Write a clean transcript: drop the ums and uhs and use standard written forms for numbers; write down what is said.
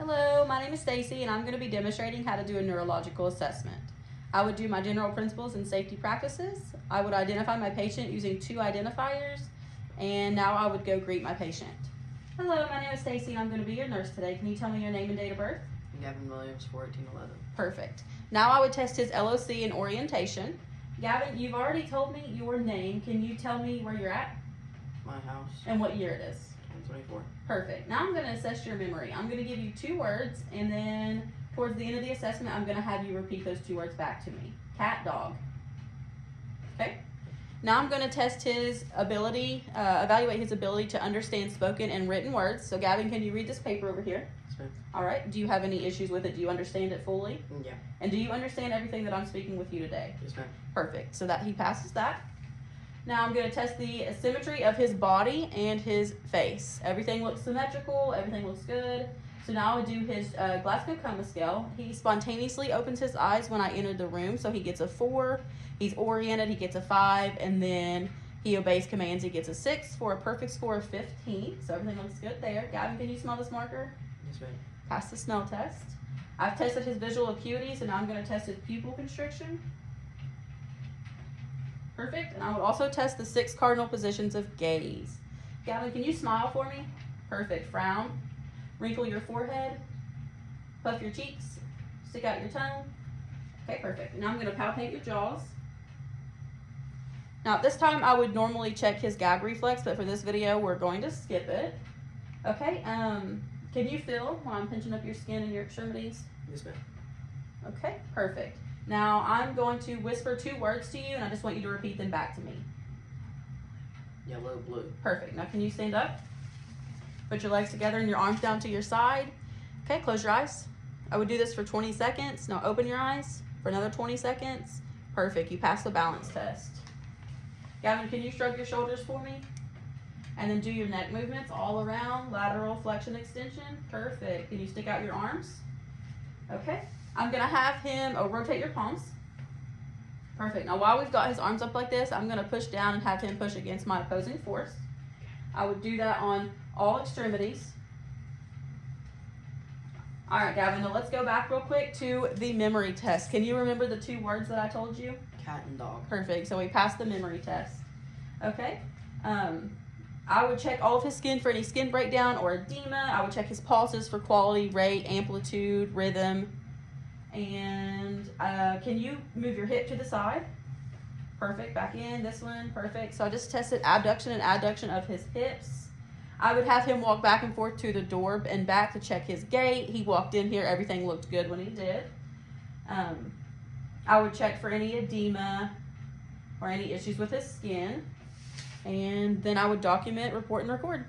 Hello, my name is Stacy and I'm going to be demonstrating how to do a neurological assessment. I would do my general principles and safety practices. I would identify my patient using 2 identifiers, and now I would go greet my patient. Hello, my name is Stacy and I'm going to be your nurse today. Can you tell me your name and date of birth? Gavin Williams, 1411. Perfect. Now I would test his LOC and orientation. Gavin, you've already told me your name. Can you tell me where you're at? My house. And what year it is? 2024. Perfect. Now I'm going to assess your memory. I'm going to give you 2 words, and then towards the end of the assessment, I'm going to have you repeat those 2 words back to me. Cat, dog. Okay? Now I'm going to test his ability, evaluate his ability to understand spoken and written words. So Gavin, can you read this paper over here? Yes, ma'am. All right. Do you have any issues with it? Do you understand it fully? Yeah. And do you understand everything that I'm speaking with you today? Yes, ma'am. Perfect. So that he passes that. Now I'm going to test the symmetry of his body and his face. Everything looks symmetrical. Everything looks good. So now I would do his Glasgow Coma scale. He spontaneously opens his eyes when I enter the room, so he gets a 4. He's oriented, he gets a 5, and then he obeys commands, he gets a 6 for a perfect score of 15. So everything looks good there. Gavin, can you smell this marker? Yes, ma'am. Pass the smell test. I've tested his visual acuity, so now I'm going to test his pupil constriction. Perfect. And I would also test the 6 cardinal positions of gaze. Gavin, can you smile for me? Perfect. Frown. Wrinkle your forehead. Puff your cheeks. Stick out your tongue. Okay, perfect. Now I'm going to palpate your jaws. Now at this time I would normally check his gag reflex, but for this video we're going to skip it. Okay, can you feel when I'm pinching up your skin and your extremities? Yes, ma'am. Okay, perfect. Now I'm going to whisper 2 words to you and I just want you to repeat them back to me. Yellow, blue. Perfect. Now can you stand up? Put your legs together and your arms down to your side. Okay, close your eyes. I would do this for 20 seconds. Now open your eyes for another 20 seconds. Perfect. You passed the balance test. Gavin, can you shrug your shoulders for me? And then do your neck movements all around, lateral flexion extension. Perfect. Can you stick out your arms? Okay. I'm going to have him rotate your palms. Perfect. Now while we've got his arms up like this, I'm going to push down and have him push against my opposing force. I would do that on all extremities. All right, Gavin, now let's go back real quick to the memory test. Can you remember the 2 words that I told you? Cat and dog. Perfect. So we passed the memory test. Okay. I would check all of his skin for any skin breakdown or edema. I would check his pulses for quality, rate, amplitude, rhythm. And can you move your hip to the side? Perfect. Back in. This one. Perfect. So I just tested abduction and adduction of his hips. I would have him walk back and forth to the door and back to check his gait. He walked in here. Everything looked good when he did. I would check for any edema or any issues with his skin. And then I would document, report, and record.